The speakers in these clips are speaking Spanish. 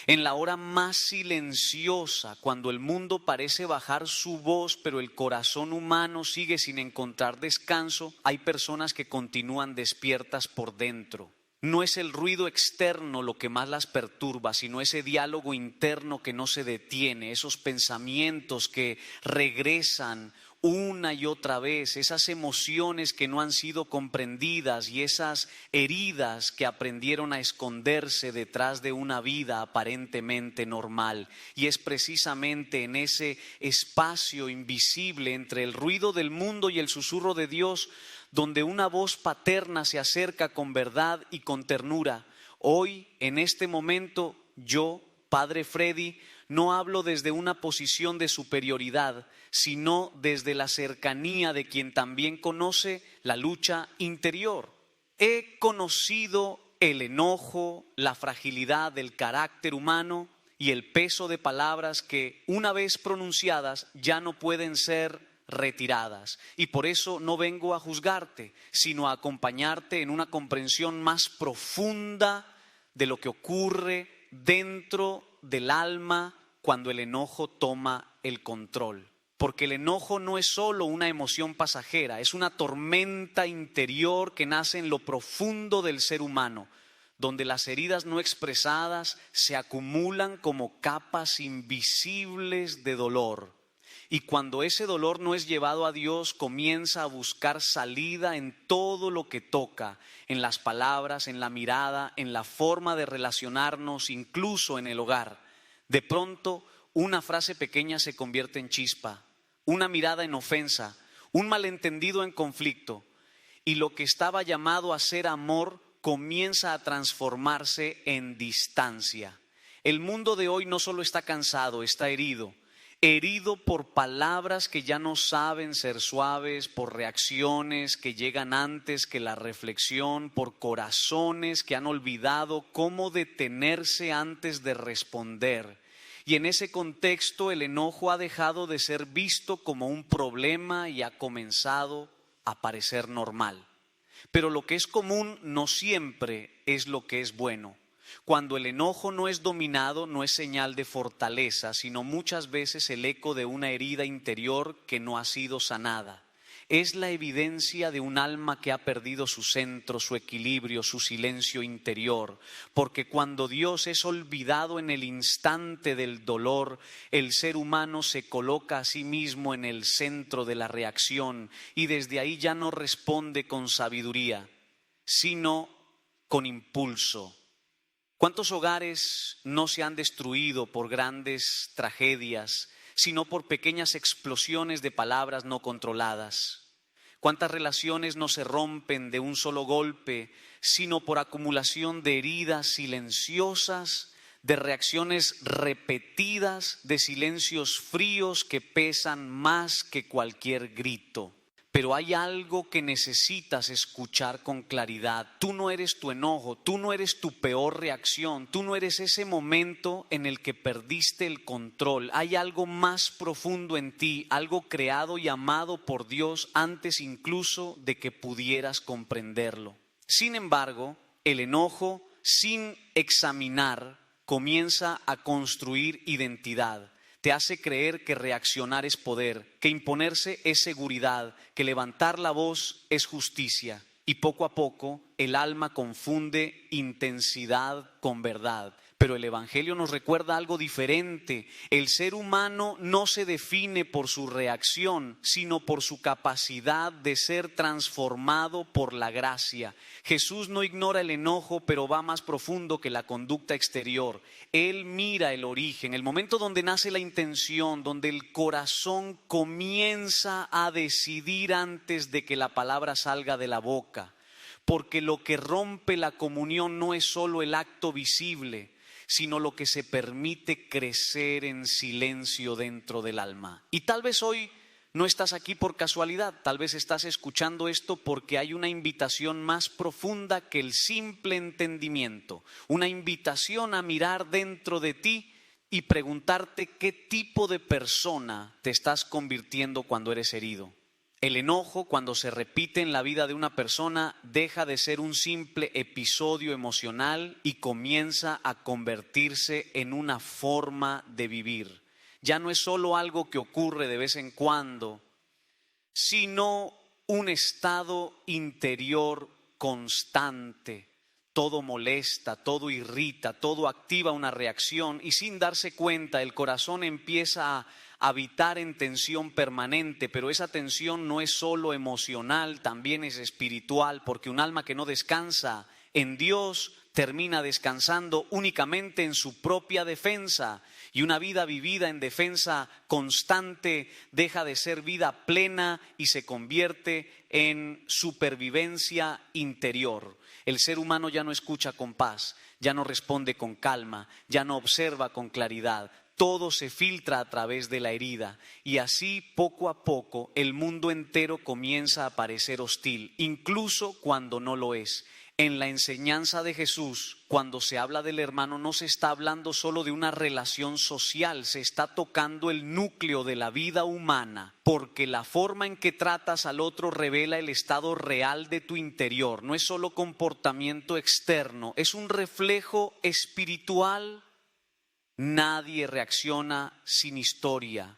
En la hora más silenciosa, cuando el mundo parece bajar su voz, pero el corazón humano sigue sin encontrar descanso, hay personas que continúan despiertas por dentro. No es el ruido externo lo que más las perturba, sino ese diálogo interno que no se detiene, esos pensamientos que regresan una y otra vez, esas emociones que no han sido comprendidas y esas heridas que aprendieron a esconderse detrás de una vida aparentemente normal. Y es precisamente en ese espacio invisible entre el ruido del mundo y el susurro de Dios donde una voz paterna se acerca con verdad y con ternura. Hoy, en este momento, yo, Padre Freddy, no hablo desde una posición de superioridad, sino desde la cercanía de quien también conoce la lucha interior. He conocido el enojo, la fragilidad del carácter humano y el peso de palabras que, una vez pronunciadas, ya no pueden ser retiradas. Y por eso no vengo a juzgarte, sino a acompañarte en una comprensión más profunda de lo que ocurre dentro del alma cuando el enojo toma el control. Porque el enojo no es solo una emoción pasajera, es una tormenta interior que nace en lo profundo del ser humano, donde las heridas no expresadas se acumulan como capas invisibles de dolor. Y cuando ese dolor no es llevado a Dios, comienza a buscar salida en todo lo que toca, en las palabras, en la mirada, en la forma de relacionarnos, incluso en el hogar. De pronto, una frase pequeña se convierte en chispa, una mirada en ofensa, un malentendido en conflicto. Y lo que estaba llamado a ser amor comienza a transformarse en distancia. El mundo de hoy no solo está cansado, está herido. Herido por palabras que ya no saben ser suaves, por reacciones que llegan antes que la reflexión, por corazones que han olvidado cómo detenerse antes de responder. Y en ese contexto el enojo ha dejado de ser visto como un problema y ha comenzado a parecer normal. Pero lo que es común no siempre es lo que es bueno. Cuando el enojo no es dominado, no es señal de fortaleza, sino muchas veces el eco de una herida interior que no ha sido sanada. Es la evidencia de un alma que ha perdido su centro, su equilibrio, su silencio interior. Porque cuando Dios es olvidado en el instante del dolor, el ser humano se coloca a sí mismo en el centro de la reacción y desde ahí ya no responde con sabiduría, sino con impulso. ¿Cuántos hogares no se han destruido por grandes tragedias, sino por pequeñas explosiones de palabras no controladas? ¿Cuántas relaciones no se rompen de un solo golpe, sino por acumulación de heridas silenciosas, de reacciones repetidas, de silencios fríos que pesan más que cualquier grito? Pero hay algo que necesitas escuchar con claridad. Tú no eres tu enojo, tú no eres tu peor reacción, tú no eres ese momento en el que perdiste el control. Hay algo más profundo en ti, algo creado y amado por Dios antes incluso de que pudieras comprenderlo. Sin embargo, el enojo, sin examinar, comienza a construir identidad. Te hace creer que reaccionar es poder, que imponerse es seguridad, que levantar la voz es justicia. Y poco a poco el alma confunde intensidad con verdad. Pero el Evangelio nos recuerda algo diferente. El ser humano no se define por su reacción, sino por su capacidad de ser transformado por la gracia. Jesús no ignora el enojo, pero va más profundo que la conducta exterior. Él mira el origen, el momento donde nace la intención, donde el corazón comienza a decidir antes de que la palabra salga de la boca. Porque lo que rompe la comunión no es solo el acto visible, sino lo que se permite crecer en silencio dentro del alma. Y tal vez hoy no estás aquí por casualidad, tal vez estás escuchando esto porque hay una invitación más profunda que el simple entendimiento, una invitación a mirar dentro de ti y preguntarte qué tipo de persona te estás convirtiendo cuando eres herido. El enojo, cuando se repite en la vida de una persona, deja de ser un simple episodio emocional y comienza a convertirse en una forma de vivir. Ya no es solo algo que ocurre de vez en cuando, sino un estado interior constante. Todo molesta, todo irrita, todo activa una reacción y sin darse cuenta el corazón empieza a habitar en tensión permanente, pero esa tensión no es solo emocional, también es espiritual, porque un alma que no descansa en Dios termina descansando únicamente en su propia defensa, y una vida vivida en defensa constante deja de ser vida plena y se convierte en supervivencia interior. El ser humano ya no escucha con paz, ya no responde con calma, ya no observa con claridad. Todo se filtra a través de la herida y así poco a poco el mundo entero comienza a parecer hostil, incluso cuando no lo es. En la enseñanza de Jesús, cuando se habla del hermano, no se está hablando solo de una relación social, se está tocando el núcleo de la vida humana, porque la forma en que tratas al otro revela el estado real de tu interior. No es solo comportamiento externo, es un reflejo espiritual. Nadie reacciona sin historia.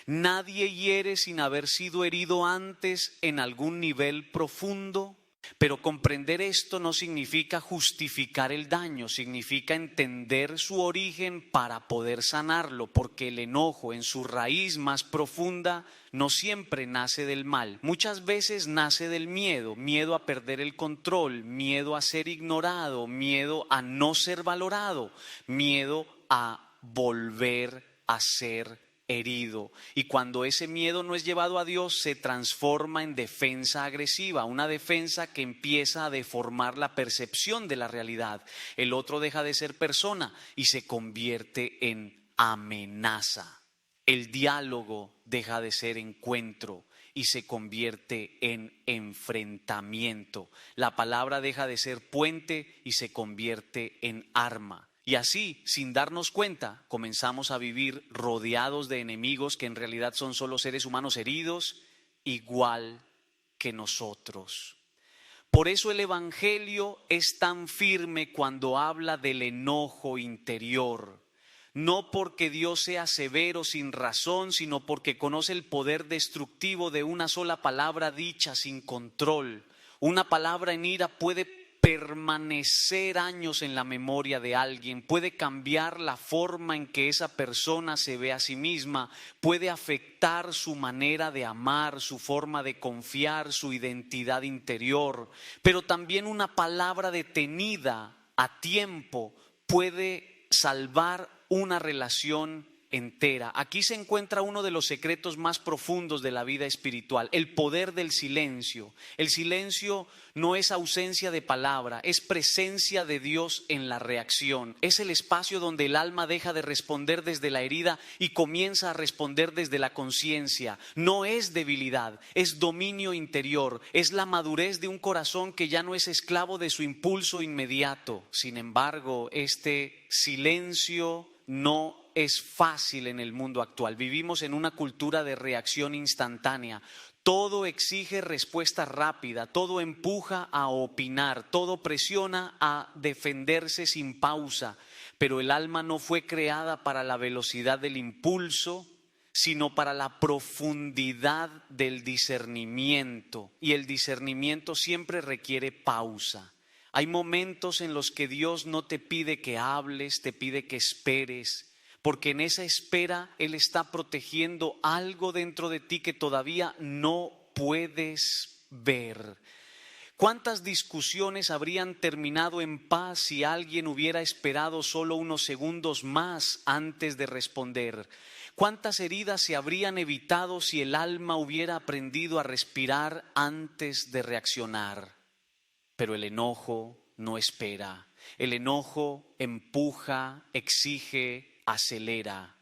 Nadie hiere sin haber sido herido antes en algún nivel profundo. Pero comprender esto no significa justificar el daño, significa entender su origen para poder sanarlo, porque el enojo en su raíz más profunda no siempre nace del mal, muchas veces nace del miedo, miedo a perder el control, miedo a ser ignorado, miedo a no ser valorado, miedo a volver a ser herido. Y cuando ese miedo no es llevado a Dios, se transforma en defensa agresiva, una defensa que empieza a deformar la percepción de la realidad. El otro deja de ser persona y se convierte en amenaza. El diálogo deja de ser encuentro y se convierte en enfrentamiento. La palabra deja de ser puente y se convierte en arma. Y así, sin darnos cuenta, comenzamos a vivir rodeados de enemigos que en realidad son solo seres humanos heridos, igual que nosotros. Por eso el Evangelio es tan firme cuando habla del enojo interior. No porque Dios sea severo sin razón, sino porque conoce el poder destructivo de una sola palabra dicha sin control. Una palabra en ira puede permanecer años en la memoria de alguien, puede cambiar la forma en que esa persona se ve a sí misma, puede afectar su manera de amar, su forma de confiar, su identidad interior, pero también una palabra detenida a tiempo puede salvar una relación entera. Aquí se encuentra uno de los secretos más profundos de la vida espiritual, el poder del silencio. El silencio no es ausencia de palabra, es presencia de Dios en la reacción. Es el espacio donde el alma deja de responder desde la herida y comienza a responder desde la conciencia. No es debilidad, es dominio interior, es la madurez de un corazón que ya no es esclavo de su impulso inmediato. Sin embargo, este silencio no es fácil en el mundo actual. Vivimos en una cultura de reacción instantánea. Todo exige respuesta rápida, todo empuja a opinar, todo presiona a defenderse sin pausa. Pero el alma no fue creada para la velocidad del impulso, sino para la profundidad del discernimiento. Y el discernimiento siempre requiere pausa. Hay momentos en los que Dios no te pide que hables, te pide que esperes, porque en esa espera Él está protegiendo algo dentro de ti que todavía no puedes ver. ¿Cuántas discusiones habrían terminado en paz si alguien hubiera esperado solo unos segundos más antes de responder? ¿Cuántas heridas se habrían evitado si el alma hubiera aprendido a respirar antes de reaccionar? Pero el enojo no espera. El enojo empuja, exige, acelera.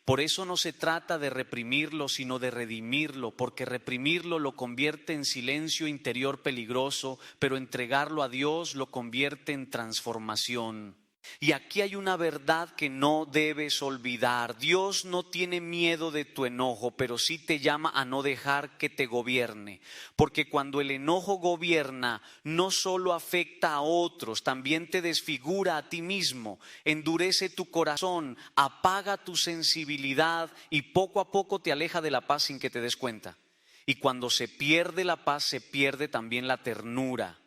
Por eso no se trata de reprimirlo, sino de redimirlo, porque reprimirlo lo convierte en silencio interior peligroso, pero entregarlo a Dios lo convierte en transformación. Y aquí hay una verdad que no debes olvidar. Dios no tiene miedo de tu enojo, pero sí te llama a no dejar que te gobierne. Porque cuando el enojo gobierna, no solo afecta a otros, también te desfigura a ti mismo, endurece tu corazón, apaga tu sensibilidad y poco a poco te aleja de la paz sin que te des cuenta. Y cuando se pierde la paz, se pierde también la ternura.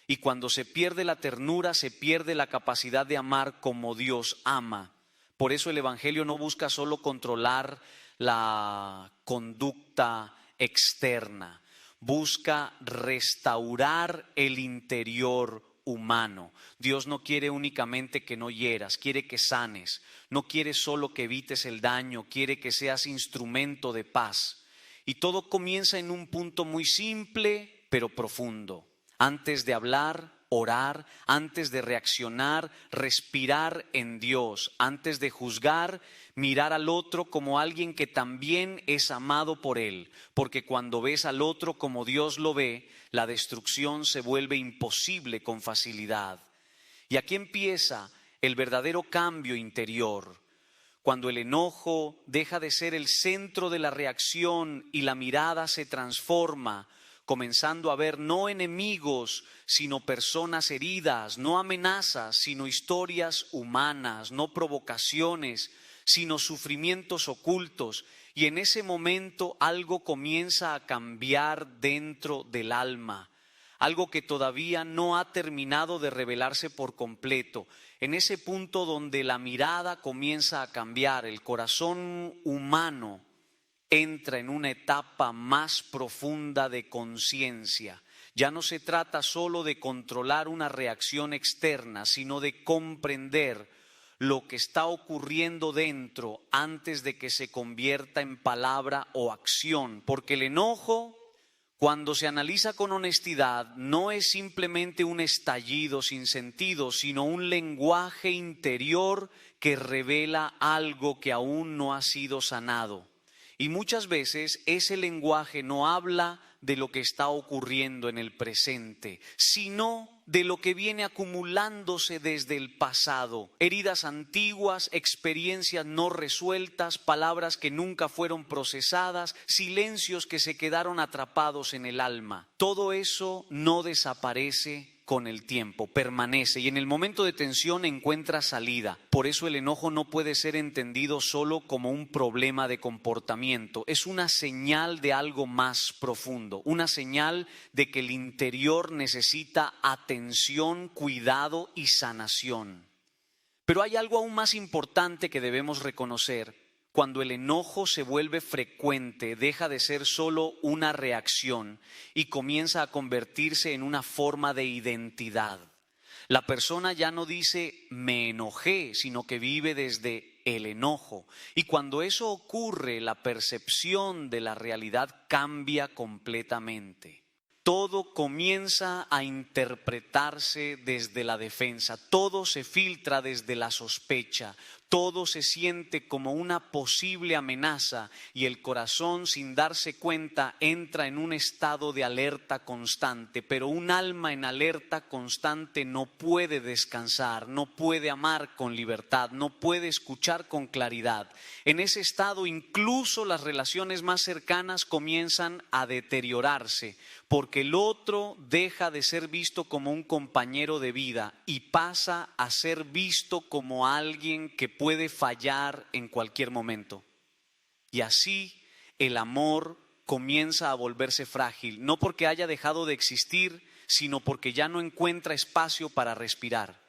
Y cuando se pierde la ternura, se pierde la capacidad de amar como Dios ama. Por eso el Evangelio no busca solo controlar la conducta externa, busca restaurar el interior humano. Dios no quiere únicamente que no hieras, quiere que sanes. No quiere solo que evites el daño, quiere que seas instrumento de paz. Y todo comienza en un punto muy simple, pero profundo. Antes de hablar, orar; antes de reaccionar, respirar en Dios; antes de juzgar, mirar al otro como alguien que también es amado por Él. Porque cuando ves al otro como Dios lo ve, la destrucción se vuelve imposible con facilidad. Y aquí empieza el verdadero cambio interior. Cuando el enojo deja de ser el centro de la reacción y la mirada se transforma, comenzando a ver no enemigos, sino personas heridas; no amenazas, sino historias humanas; no provocaciones, sino sufrimientos ocultos. Y en ese momento algo comienza a cambiar dentro del alma, algo que todavía no ha terminado de revelarse por completo. En ese punto donde la mirada comienza a cambiar, el corazón humano entra en una etapa más profunda de conciencia. Ya no se trata solo de controlar una reacción externa, sino de comprender lo que está ocurriendo dentro antes de que se convierta en palabra o acción. Porque el enojo, cuando se analiza con honestidad, no es simplemente un estallido sin sentido, sino un lenguaje interior que revela algo que aún no ha sido sanado. Y muchas veces ese lenguaje no habla de lo que está ocurriendo en el presente, sino de lo que viene acumulándose desde el pasado. Heridas antiguas, experiencias no resueltas, palabras que nunca fueron procesadas, silencios que se quedaron atrapados en el alma. Todo eso no desaparece con el tiempo, permanece, y en el momento de tensión encuentra salida. Por eso el enojo no puede ser entendido solo como un problema de comportamiento. Es una señal de algo más profundo, una señal de que el interior necesita atención, cuidado y sanación. Pero hay algo aún más importante que debemos reconocer. Cuando el enojo se vuelve frecuente, deja de ser solo una reacción y comienza a convertirse en una forma de identidad. La persona ya no dice me enojé, sino que vive desde el enojo. Y cuando eso ocurre, la percepción de la realidad cambia completamente. Todo comienza a interpretarse desde la defensa, todo se filtra desde la sospecha, todo se siente como una posible amenaza y el corazón, sin darse cuenta, entra en un estado de alerta constante. Pero un alma en alerta constante no puede descansar, no puede amar con libertad, no puede escuchar con claridad. En ese estado incluso las relaciones más cercanas comienzan a deteriorarse, porque el otro deja de ser visto como un compañero de vida y pasa a ser visto como alguien que puede fallar en cualquier momento. Y así el amor comienza a volverse frágil, no porque haya dejado de existir, sino porque ya no encuentra espacio para respirar.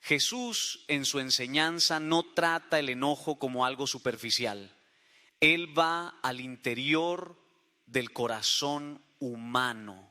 Jesús en su enseñanza no trata el enojo como algo superficial. Él va al interior del corazón humano,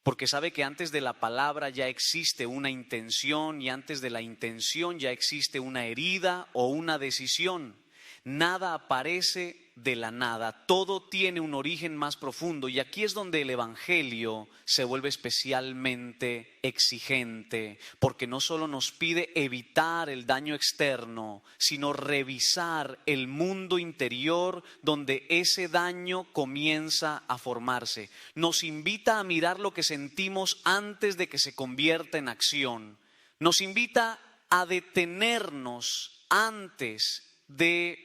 porque sabe que antes de la palabra ya existe una intención y antes de la intención ya existe una herida o una decisión. Nada aparece de la nada, todo tiene un origen más profundo, y aquí es donde el Evangelio se vuelve especialmente exigente, porque no solo nos pide evitar el daño externo, sino revisar el mundo interior donde ese daño comienza a formarse. Nos invita a mirar lo que sentimos antes de que se convierta en acción. Nos invita a detenernos antes de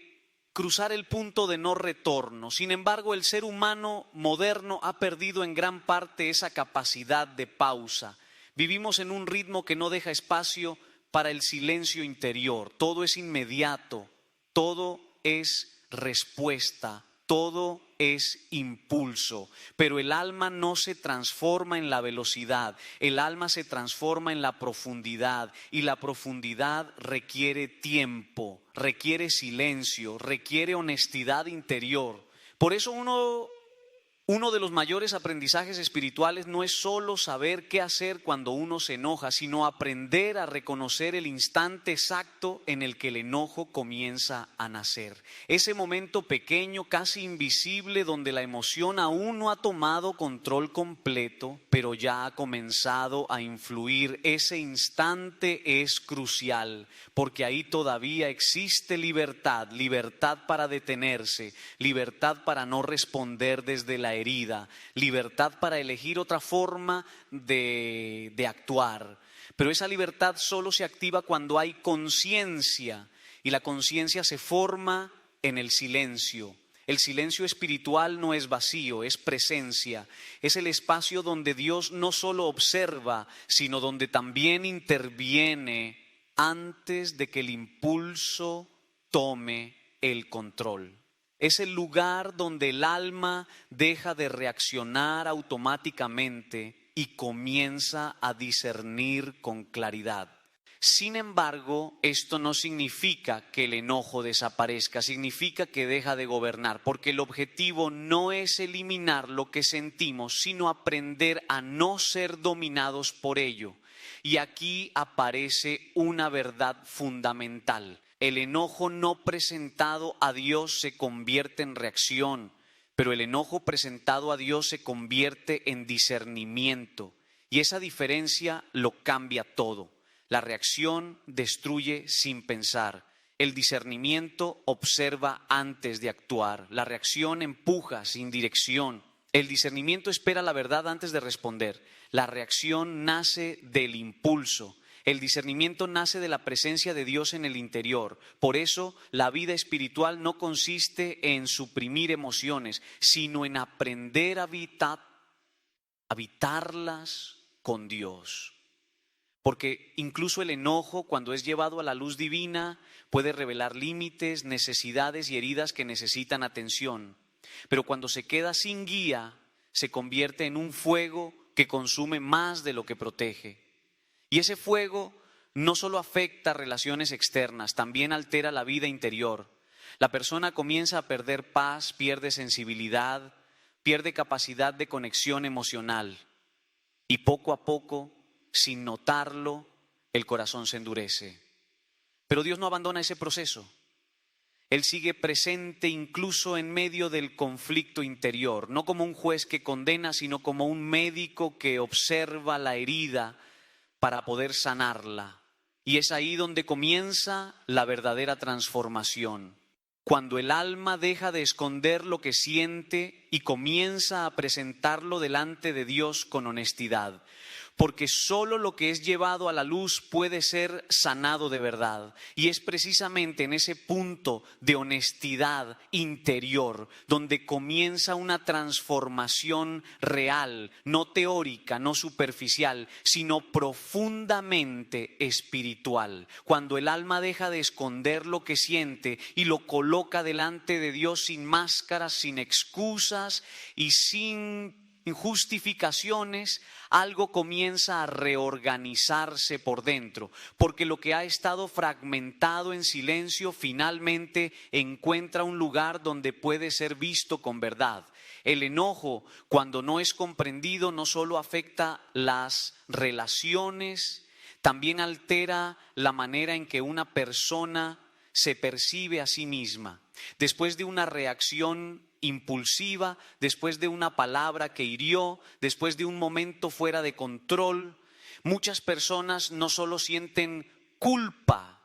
cruzar el punto de no retorno. Sin embargo, el ser humano moderno ha perdido en gran parte esa capacidad de pausa. Vivimos en un ritmo que no deja espacio para el silencio interior. Todo es inmediato, todo es respuesta, todo es impulso, pero el alma no se transforma en la velocidad, el alma se transforma en la profundidad, y la profundidad requiere tiempo, requiere silencio, requiere honestidad interior. Por eso uno de los mayores aprendizajes espirituales no es solo saber qué hacer cuando uno se enoja, sino aprender a reconocer el instante exacto en el que el enojo comienza a nacer. Ese momento pequeño, casi invisible, donde la emoción aún no ha tomado control completo, pero ya ha comenzado a influir. Ese instante es crucial, porque ahí todavía existe libertad, libertad para detenerse, libertad para no responder desde la herida, libertad para elegir otra forma de actuar. Pero esa libertad solo se activa cuando hay conciencia, y la conciencia se forma en el silencio. El silencio espiritual no es vacío, es presencia. Es el espacio donde Dios no solo observa, sino donde también interviene antes de que el impulso tome el control. Es el lugar donde el alma deja de reaccionar automáticamente y comienza a discernir con claridad. Sin embargo, esto no significa que el enojo desaparezca, significa que deja de gobernar, porque el objetivo no es eliminar lo que sentimos, sino aprender a no ser dominados por ello. Y aquí aparece una verdad fundamental. El enojo no presentado a Dios se convierte en reacción, pero el enojo presentado a Dios se convierte en discernimiento. Y esa diferencia lo cambia todo. La reacción destruye sin pensar. El discernimiento observa antes de actuar. La reacción empuja sin dirección. El discernimiento espera la verdad antes de responder. La reacción nace del impulso. El discernimiento nace de la presencia de Dios en el interior. Por eso la vida espiritual no consiste en suprimir emociones, sino en aprender a habitarlas con Dios. Porque incluso el enojo, cuando es llevado a la luz divina, puede revelar límites, necesidades y heridas que necesitan atención. Pero cuando se queda sin guía, se convierte en un fuego que consume más de lo que protege. Y ese fuego no solo afecta relaciones externas, también altera la vida interior. La persona comienza a perder paz, pierde sensibilidad, pierde capacidad de conexión emocional. Y poco a poco, sin notarlo, el corazón se endurece. Pero Dios no abandona ese proceso. Él sigue presente incluso en medio del conflicto interior, no como un juez que condena, sino como un médico que observa la herida para poder sanarla. Y es ahí donde comienza la verdadera transformación. Cuando el alma deja de esconder lo que siente y comienza a presentarlo delante de Dios con honestidad. Porque solo lo que es llevado a la luz puede ser sanado de verdad. Y es precisamente en ese punto de honestidad interior donde comienza una transformación real, no teórica, no superficial, sino profundamente espiritual. Cuando el alma deja de esconder lo que siente y lo coloca delante de Dios sin máscaras, sin excusas y sin justificaciones, algo comienza a reorganizarse por dentro, porque lo que ha estado fragmentado en silencio finalmente encuentra un lugar donde puede ser visto con verdad. El enojo, cuando no es comprendido, no solo afecta las relaciones, también altera la manera en que una persona se percibe a sí misma. Después de una reacción impulsiva, después de una palabra que hirió, después de un momento fuera de control, muchas personas no solo sienten culpa,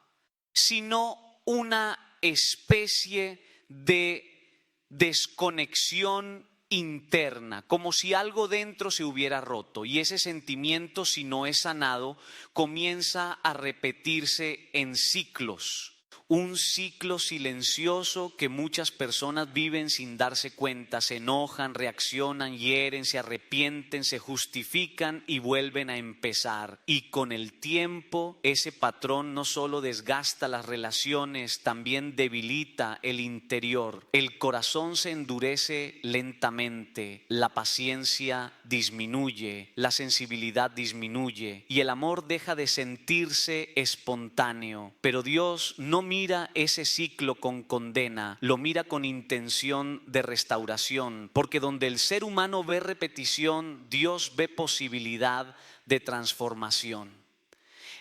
sino una especie de desconexión interna, como si algo dentro se hubiera roto, y ese sentimiento, si no es sanado, comienza a repetirse en ciclos. Un ciclo silencioso que muchas personas viven sin darse cuenta, se enojan, reaccionan, hieren, se arrepienten, se justifican y vuelven a empezar. Y con el tiempo ese patrón no solo desgasta las relaciones, también debilita el interior. El corazón se endurece lentamente, la paciencia disminuye, la sensibilidad disminuye y el amor deja de sentirse espontáneo. Pero Dios no mira ese ciclo con condena, lo mira con intención de restauración, porque donde el ser humano ve repetición, Dios ve posibilidad de transformación.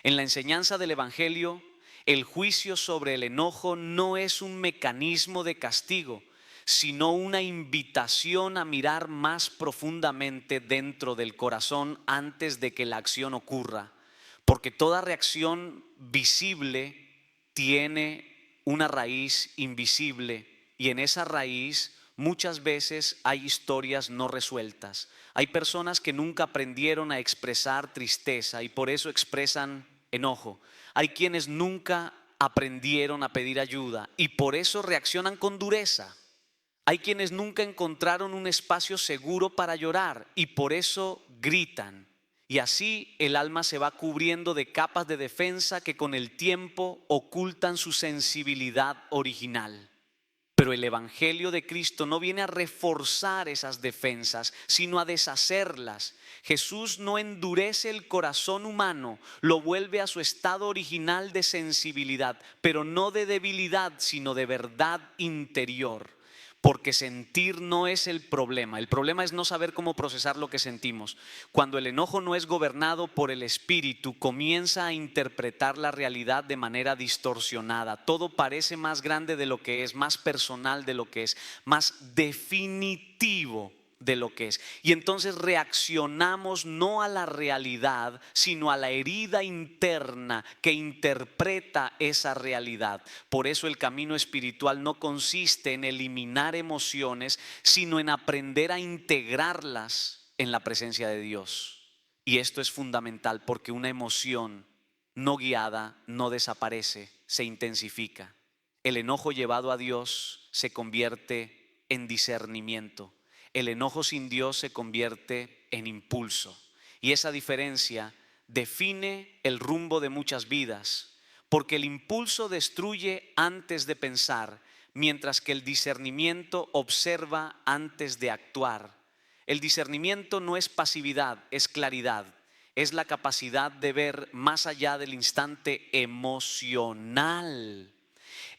En la enseñanza del Evangelio, el juicio sobre el enojo no es un mecanismo de castigo, sino una invitación a mirar más profundamente dentro del corazón antes de que la acción ocurra, porque toda reacción visible tiene una raíz invisible y en esa raíz muchas veces hay historias no resueltas. Hay personas que nunca aprendieron a expresar tristeza y por eso expresan enojo. Hay quienes nunca aprendieron a pedir ayuda y por eso reaccionan con dureza. Hay quienes nunca encontraron un espacio seguro para llorar y por eso gritan. Y así el alma se va cubriendo de capas de defensa que con el tiempo ocultan su sensibilidad original. Pero el Evangelio de Cristo no viene a reforzar esas defensas, sino a deshacerlas. Jesús no endurece el corazón humano, lo vuelve a su estado original de sensibilidad, pero no de debilidad, sino de verdad interior. Porque sentir no es el problema es no saber cómo procesar lo que sentimos. Cuando el enojo no es gobernado por el espíritu, comienza a interpretar la realidad de manera distorsionada. Todo parece más grande de lo que es, más personal de lo que es, más definitivo de lo que es. Y entonces reaccionamos no a la realidad, sino a la herida interna que interpreta esa realidad. Por eso el camino espiritual no consiste en eliminar emociones, sino en aprender a integrarlas en la presencia de Dios. Y esto es fundamental porque una emoción no guiada no desaparece, se intensifica. El enojo llevado a Dios se convierte en discernimiento. El enojo sin Dios se convierte en impulso. Y esa diferencia define el rumbo de muchas vidas, porque el impulso destruye antes de pensar, mientras que el discernimiento observa antes de actuar. El discernimiento no es pasividad, es claridad. Es la capacidad de ver más allá del instante emocional.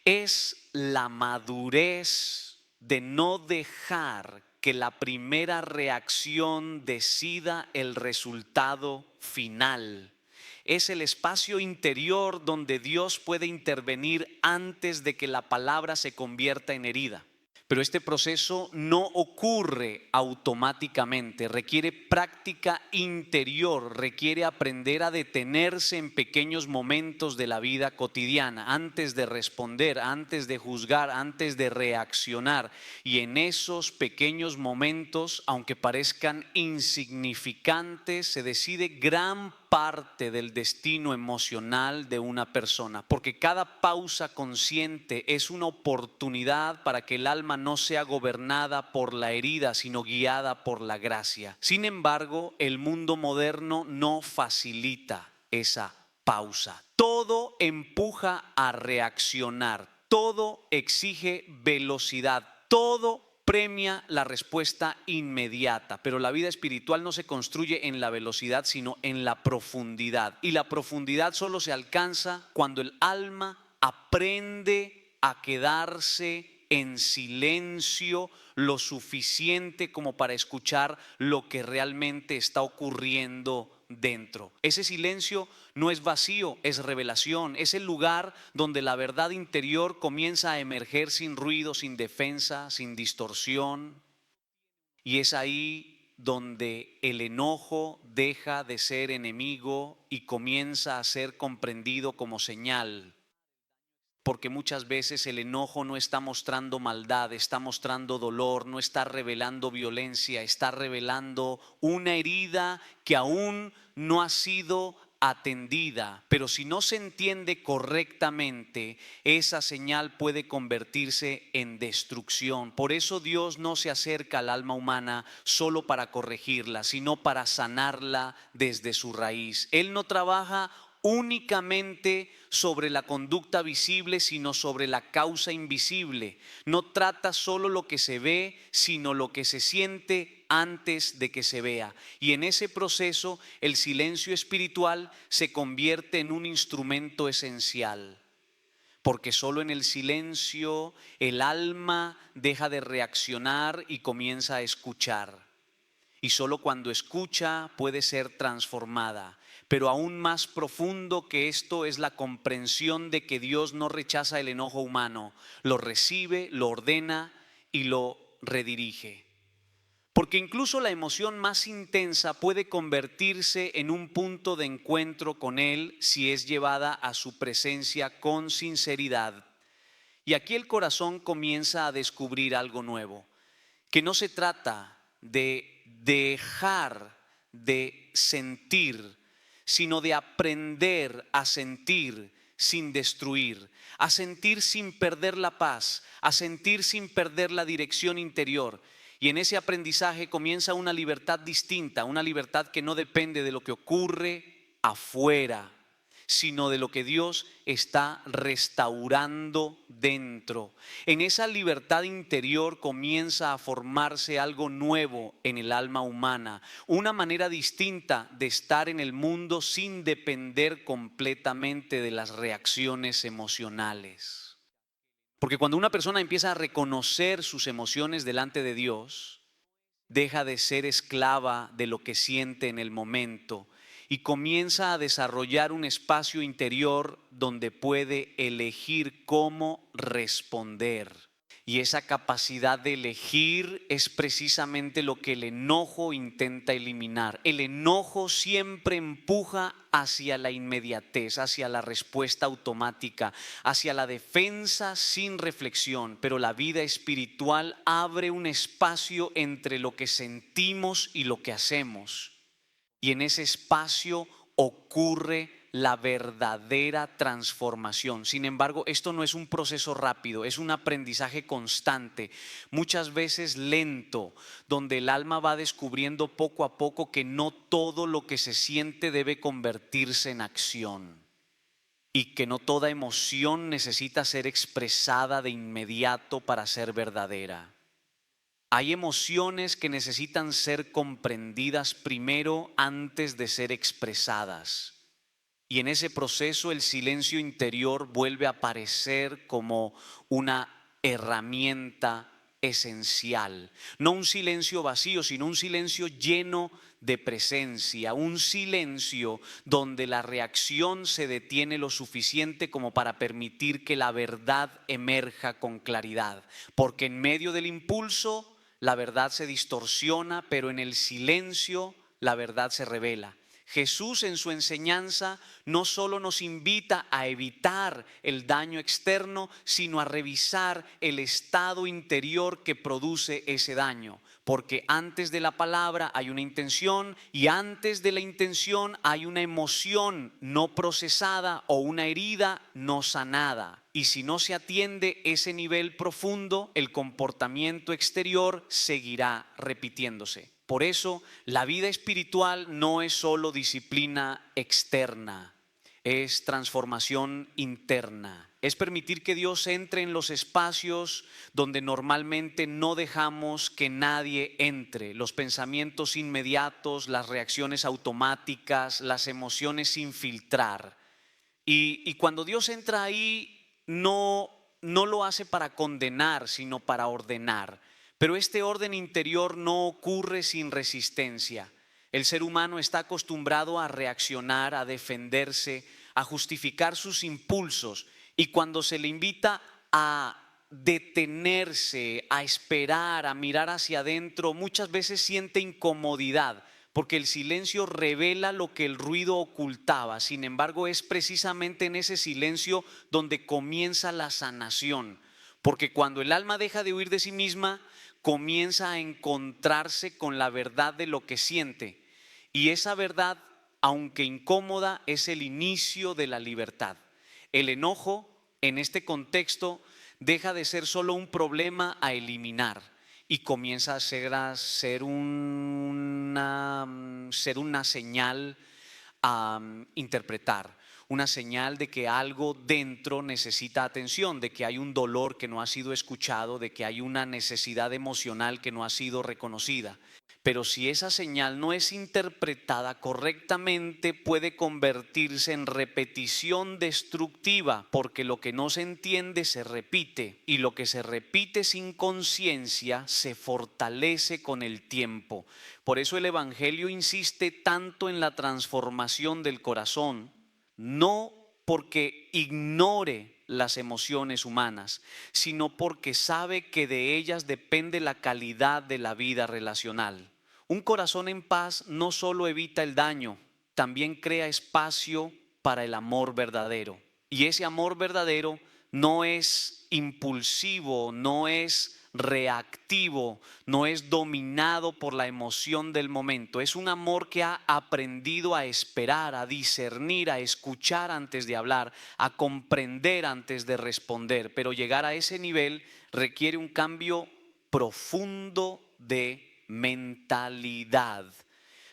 Es la madurez de no dejar que la primera reacción decida el resultado final. Es el espacio interior donde Dios puede intervenir antes de que la palabra se convierta en herida. Pero este proceso no ocurre automáticamente, requiere práctica interior, requiere aprender a detenerse en pequeños momentos de la vida cotidiana, antes de responder, antes de juzgar, antes de reaccionar. Y en esos pequeños momentos, aunque parezcan insignificantes, se decide gran parte del destino emocional de una persona, porque cada pausa consciente es una oportunidad para que el alma no sea gobernada por la herida, sino guiada por la gracia. Sin embargo, el mundo moderno no facilita esa pausa. Todo empuja a reaccionar, todo exige velocidad, todo premia la respuesta inmediata, pero la vida espiritual no se construye en la velocidad, sino en la profundidad. Y la profundidad solo se alcanza cuando el alma aprende a quedarse en silencio lo suficiente como para escuchar lo que realmente está ocurriendo dentro. Ese silencio no es vacío, es revelación, es el lugar donde la verdad interior comienza a emerger sin ruido, sin defensa, sin distorsión. Y es ahí donde el enojo deja de ser enemigo y comienza a ser comprendido como señal. porque muchas veces el enojo no está mostrando maldad, está mostrando dolor, no está revelando violencia, está revelando una herida que aún no ha sido atendida, pero si no se entiende correctamente, esa señal puede convertirse en destrucción. Por eso Dios no se acerca al alma humana solo para corregirla, sino para sanarla desde su raíz. Él no trabaja únicamente sobre la conducta visible, sino sobre la causa invisible. No trata solo lo que se ve, sino lo que se siente antes de que se vea. Y en ese proceso, el silencio espiritual se convierte en un instrumento esencial. Porque solo en el silencio el alma deja de reaccionar y comienza a escuchar. Y solo cuando escucha puede ser transformada. Pero aún más profundo que esto es la comprensión de que Dios no rechaza el enojo humano, lo recibe, lo ordena y lo redirige. Porque incluso la emoción más intensa puede convertirse en un punto de encuentro con Él si es llevada a su presencia con sinceridad. Y aquí el corazón comienza a descubrir algo nuevo, que no se trata de dejar de sentir, sino de aprender a sentir sin destruir, a sentir sin perder la paz, a sentir sin perder la dirección interior. Y en ese aprendizaje comienza una libertad distinta, una libertad que no depende de lo que ocurre afuera, sino de lo que Dios está restaurando dentro. En esa libertad interior comienza a formarse algo nuevo en el alma humana, una manera distinta de estar en el mundo sin depender completamente de las reacciones emocionales. Porque cuando una persona empieza a reconocer sus emociones delante de Dios, deja de ser esclava de lo que siente en el momento y comienza a desarrollar un espacio interior donde puede elegir cómo responder. Y esa capacidad de elegir es precisamente lo que el enojo intenta eliminar. El enojo siempre empuja hacia la inmediatez, hacia la respuesta automática, hacia la defensa sin reflexión. Pero la vida espiritual abre un espacio entre lo que sentimos y lo que hacemos. Y en ese espacio ocurre la verdadera transformación. Sin embargo, esto no es un proceso rápido, es un aprendizaje constante, muchas veces lento, donde el alma va descubriendo poco a poco que no todo lo que se siente debe convertirse en acción y que no toda emoción necesita ser expresada de inmediato para ser verdadera. Hay emociones que necesitan ser comprendidas primero antes de ser expresadas. Y en ese proceso el silencio interior vuelve a aparecer como una herramienta esencial. No un silencio vacío, sino un silencio lleno de presencia. Un silencio donde la reacción se detiene lo suficiente como para permitir que la verdad emerja con claridad. Porque en medio del impulso la verdad se distorsiona, pero en el silencio la verdad se revela. Jesús en su enseñanza no solo nos invita a evitar el daño externo, sino a revisar el estado interior que produce ese daño. Porque antes de la palabra hay una intención y antes de la intención hay una emoción no procesada o una herida no sanada. Y si no se atiende ese nivel profundo, el comportamiento exterior seguirá repitiéndose. Por eso, la vida espiritual no es solo disciplina externa, es transformación interna. Es permitir que Dios entre en los espacios donde normalmente no dejamos que nadie entre. Los pensamientos inmediatos, las reacciones automáticas, las emociones sin filtrar. Y cuando Dios entra ahí, no lo hace para condenar, sino para ordenar. Pero este orden interior no ocurre sin resistencia. El ser humano está acostumbrado a reaccionar, a defenderse, a justificar sus impulsos. Y cuando se le invita a detenerse, a esperar, a mirar hacia adentro, muchas veces siente incomodidad, porque el silencio revela lo que el ruido ocultaba. Sin embargo, es precisamente en ese silencio donde comienza la sanación, porque cuando el alma deja de huir de sí misma, comienza a encontrarse con la verdad de lo que siente. Y esa verdad, aunque incómoda, es el inicio de la libertad. El enojo, en este contexto, deja de ser solo un problema a eliminar y comienza a ser una señal a interpretar, una señal de que algo dentro necesita atención, de que hay un dolor que no ha sido escuchado, de que hay una necesidad emocional que no ha sido reconocida. Pero si esa señal no es interpretada correctamente, puede convertirse en repetición destructiva, porque lo que no se entiende se repite, y lo que se repite sin conciencia se fortalece con el tiempo. Por eso el Evangelio insiste tanto en la transformación del corazón, no porque ignore las emociones humanas, sino porque sabe que de ellas depende la calidad de la vida relacional. Un corazón en paz no solo evita el daño, también crea espacio para el amor verdadero. Y ese amor verdadero no es impulsivo, no es reactivo, no es dominado por la emoción del momento. Es un amor que ha aprendido a esperar, a discernir, a escuchar antes de hablar, a comprender antes de responder. Pero llegar a ese nivel requiere un cambio profundo de mentalidad,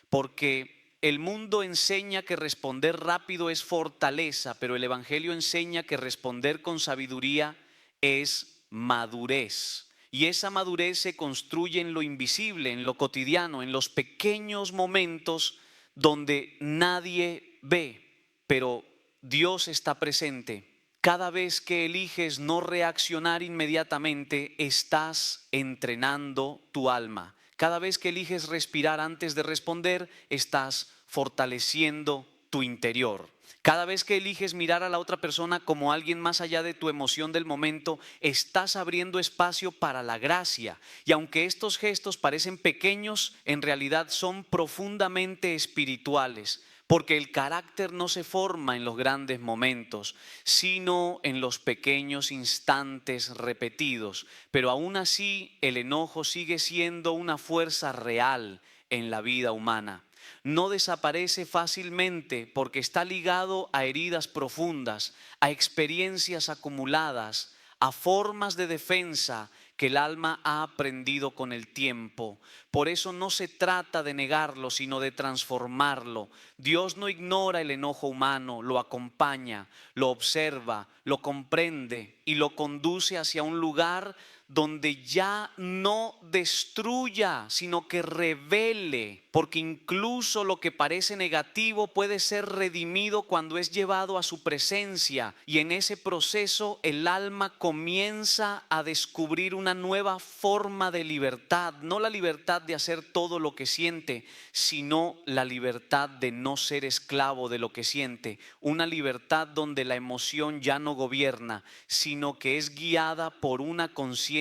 porque el mundo enseña que responder rápido es fortaleza, pero el Evangelio enseña que responder con sabiduría es madurez. Y esa madurez se construye en lo invisible, en lo cotidiano, en los pequeños momentos donde nadie ve, pero Dios está presente. Cada vez que eliges no reaccionar inmediatamente, estás entrenando tu alma. Cada vez que eliges respirar antes de responder, estás fortaleciendo tu interior. Cada vez que eliges mirar a la otra persona como alguien más allá de tu emoción del momento, estás abriendo espacio para la gracia. Y aunque estos gestos parecen pequeños, en realidad son profundamente espirituales. Porque el carácter no se forma en los grandes momentos, sino en los pequeños instantes repetidos. Pero aún así, el enojo sigue siendo una fuerza real en la vida humana. No desaparece fácilmente porque está ligado a heridas profundas, a experiencias acumuladas, a formas de defensa que el alma ha aprendido con el tiempo. Por eso no se trata de negarlo, sino de transformarlo. Dios no ignora el enojo humano, lo acompaña, lo observa, lo comprende y lo conduce hacia un lugar donde ya no destruya, sino que revele, porque incluso lo que parece negativo puede ser redimido cuando es llevado a su presencia, y en ese proceso el alma comienza a descubrir una nueva forma de libertad, no la libertad de hacer todo lo que siente, sino la libertad de no ser esclavo de lo que siente, una libertad donde la emoción ya no gobierna, sino que es guiada por una conciencia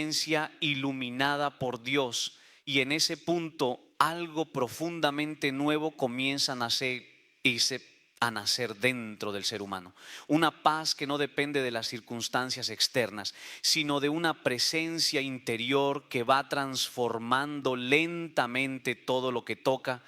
iluminada por Dios, y en ese punto algo profundamente nuevo comienza a nacer dentro del ser humano. Una paz que no depende de las circunstancias externas, sino de una presencia interior que va transformando lentamente todo lo que toca,